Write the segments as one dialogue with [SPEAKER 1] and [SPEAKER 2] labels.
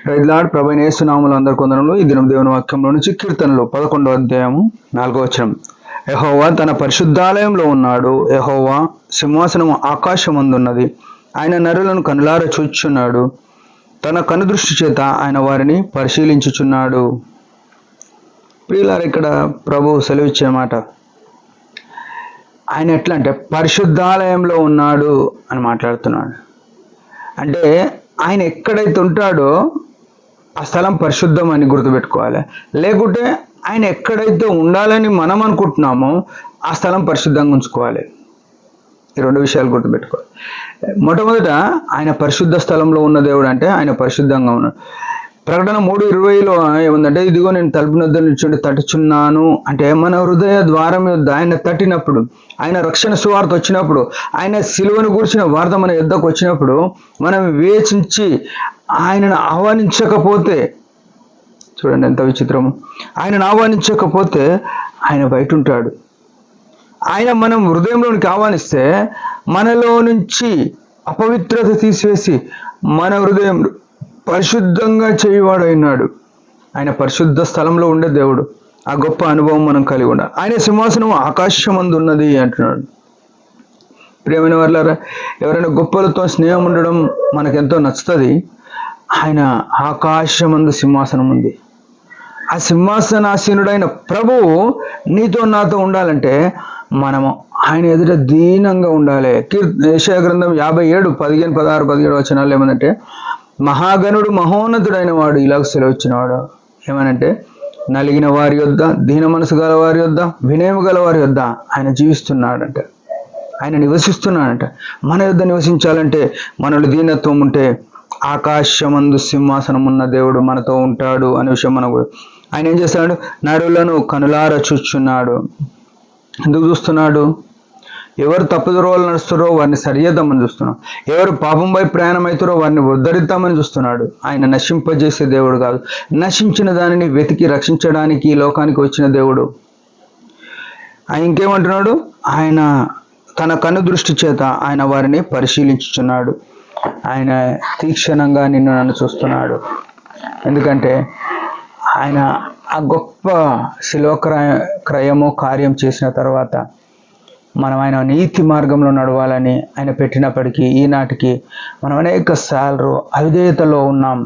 [SPEAKER 1] రైతులాడ్ ప్రభువైన యేసు నామములో అందరి కొందరంలో ఈ దినం దేవుని వాక్యంలో నుంచి కీర్తనలు 11వ అధ్యాయము 4వ వచనం. యెహోవా తన పరిశుద్ధాలయంలో ఉన్నాడు. యెహోవా సింహాసనము ఆకాశమందున్నది. ఆయన నరులను కనులార చూచుచున్నాడు. తన కనుదృష్టి చేత ఆయన వారిని పరిశీలించుచున్నాడు. ప్రియులారా, ఇక్కడ ప్రభు సెలవిచ్చే మాట, ఆయన ఎట్లా అంటే పరిశుద్ధాలయంలో ఉన్నాడు అని మాట్లాడుతున్నాడు. అంటే ఆయన ఎక్కడైతే ఉంటాడో ఆ స్థలం పరిశుద్ధం అని గుర్తుపెట్టుకోవాలి. లేకుంటే ఆయన ఎక్కడైతే ఉండాలని మనం అనుకుంటున్నామో ఆ స్థలం పరిశుద్ధంగా ఉంచుకోవాలి. ఈ రెండు విషయాలు గుర్తుపెట్టుకోవాలి. మొట్టమొదట ఆయన పరిశుద్ధ స్థలంలో ఉన్న దేవుడు అంటే ఆయన పరిశుద్ధంగా ఉన్నాడు. ప్రకటన 3:20లో ఏముందంటే, ఇదిగో నేను తలుపు వద్ద నిల్చుండి తట్టుచున్నాను అంటే మన హృదయ ద్వారం యొద్ద ఆయన తట్టినప్పుడు, ఆయన రక్షణ సువార్త వచ్చినప్పుడు, ఆయన సిలువను గూర్చిన వార్త మన యుద్ధకు వచ్చినప్పుడు మనం వివేచించి ఆయనను ఆహ్వానించకపోతే, చూడండి ఎంత విచిత్రము, ఆయనను ఆహ్వానించకపోతే ఆయన బయట ఉంటాడు. ఆయన మనం హృదయంలోనికి ఆహ్వానిస్తే మనలో నుంచి అపవిత్రత తీసివేసి మన హృదయం పరిశుద్ధంగా చేయవాడైనాడు. ఆయన పరిశుద్ధ స్థలంలో ఉండే దేవుడు. ఆ గొప్ప అనుభవం మనం కలిగి ఉండాలి. ఆయన సింహాసనం ఆకాశమందు ఉన్నది అంటున్నాడు. ప్రియమైన వాళ్ళారా, ఎవరైనా గొప్పలతో స్నేహం ఉండడం మనకెంతో నచ్చుతుంది. ఆయన ఆకాశమందు సింహాసనం ఉంది. ఆ సింహాసనాసీనుడైన ప్రభువు నీతో నాతో ఉండాలంటే మనము ఆయన ఎదుట దీనంగా ఉండాలి. యెషయా గ్రంథం 57, 15, 16, 17 వచనాలు ఏమనంటే, మహాగణుడు మహోన్నతుడైన వాడు ఇలాగ సెలవిచ్చినవాడు. ఏమనంటే, నలిగిన వారి యొద్ద, దీన మనసు గల వారి యొద్ద, వినయము గల వారి యొద్ద ఆయన జీవిస్తున్నాడంట, ఆయన నివసిస్తున్నాడంట. మన యొద్ద నివసించాలంటే మనలో దీనత్వం ఉంటే ఆకాశమందు సింహాసనం ఉన్న దేవుడు మనతో ఉంటాడు అనే విషయం మనకు. ఆయన ఏం చేస్తాడు? నరులను కనులార చూచుచున్నాడు. ఎందుకు చూస్తున్నాడు? ఎవరు తప్పుదోవలో నడుస్తారో వారిని సరిచేద్దామని చూస్తున్నాడు. ఎవరు పాపంపై ప్రయాణం అవుతారో వారిని ఉద్ధరిద్దామని చూస్తున్నాడు. ఆయన నశింపజేసే దేవుడు కాదు, నశించిన దానిని వెతికి రక్షించడానికి ఈ లోకానికి వచ్చిన దేవుడు. ఆయన ఇంకేమంటున్నాడు? ఆయన తన కను దృష్టి చేత ఆయన వారిని పరిశీలించుచున్నాడు. ఆయన తీక్షణంగా నిన్ను నన్ను చూస్తున్నాడు. ఎందుకంటే ఆయన ఆ గొప్ప శిలువ క్రయము కార్యం చేసిన తర్వాత మనం ఆయన నీతి మార్గంలో నడవాలని ఆయన పెట్టినప్పటికీ ఈనాటికి మనం అనేక సార్లు అవిధేయతలో ఉన్నాం,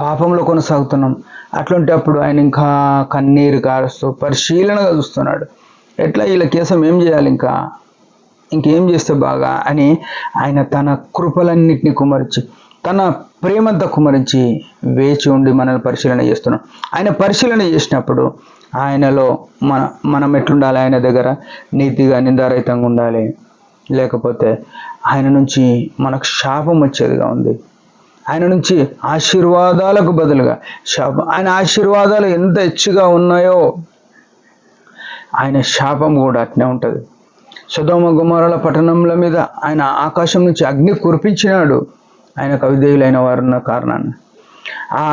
[SPEAKER 1] పాపంలో కొనసాగుతున్నాం. అట్లాంటప్పుడు ఆయన ఇంకా కన్నీరు కారుస్తూ పరిశీలనగా చూస్తున్నాడు. ఎట్లా వీళ్ళ కేసం ఏం చేయాలి, ఇంకేం చేస్తే బాగా అని ఆయన తన కృపలన్నింటినీ కుమరించి, తన ప్రేమంతా కుమరించి వేచి ఉండి మనల్ని పరిశీలన చేస్తున్నాడు. ఆయన పరిశీలన చేసినప్పుడు ఆయనలో మనం ఎట్లుండాలి? ఆయన దగ్గర నీతిగా నిందారహితంగా ఉండాలి. లేకపోతే ఆయన నుంచి మనకు శాపం వచ్చేదిగా ఉంది. ఆయన నుంచి ఆశీర్వాదాలకు బదులుగా శాపం. ఆయన ఆశీర్వాదాలు ఎంత హెచ్చుగా ఉన్నాయో ఆయన శాపం కూడా అట్నే ఉంటుంది. సొదొమ గొమొర్రా పట్టణంల మీద ఆయన ఆకాశం నుంచి అగ్ని కురిపించినాడు ఆయనకు అవిధేయులైన వారున్న కారణాన్ని. ఆ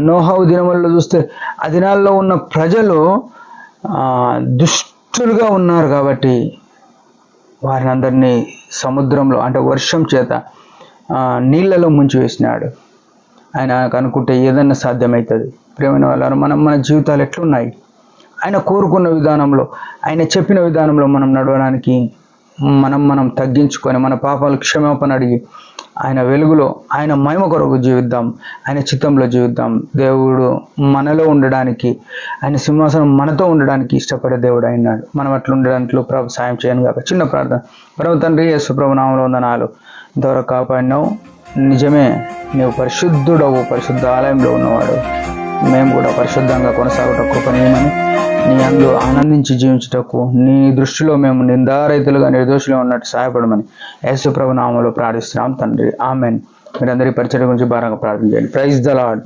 [SPEAKER 1] నోహవు దినములలో చూస్తే ఆ దినాల్లో ఉన్న ప్రజలు దుష్టులుగా ఉన్నారు కాబట్టి వారిని అందరినీ సముద్రంలో అంటే వర్షం చేత నీళ్ళలో ముంచి వేసినాడు. ఆయన అనుకుంటే ఏదన్నా సాధ్యమవుతుంది. ప్రియమైన వాళ్ళారు, మన జీవితాలు ఎట్లున్నాయి? ఆయన కోరుకున్న విధానంలో, ఆయన చెప్పిన విధానంలో మనం నడవడానికి మనం తగ్గించుకొని మన పాపాలు క్షమాపణ అడిగి ఆయన వెలుగులో ఆయన మహిమ కొరకు జీవిద్దాం, ఆయన చిత్తంలో జీవిద్దాం. దేవుడు మనలో ఉండడానికి, ఆయన సింహాసనం మనతో ఉండడానికి ఇష్టపడే దేవుడు అయినాడు. మనం అట్లా ఉండడానికి ప్రభు సాయం చేయను కాక చిన్న ప్రార్థన. ప్రభు తండ్రి, యేసు ప్రభు నామములో వందనాలు. ఇంతవరకు కాపాడినావు. నిజమే, నీవు పరిశుద్ధుడవు, పరిశుద్ధ ఆలయంలో ఉన్నవాడు. మేము కూడా పరిశుద్ధంగా కొనసాగుట కృపణీయమని, నీ అందు ఆనందించి జీవించుటకు నీ దృష్టిలో మేము నిందారహితులుగా నిర్దోషులుగా ఉన్నట్టు సహాయపడమని యేసు ప్రభు నామములో ప్రార్థిస్తున్నాం తండ్రి, ఆమెన్. మీరందరి పరిచయం గురించి భారంగా ప్రార్థన చేయండి. Praise the lord.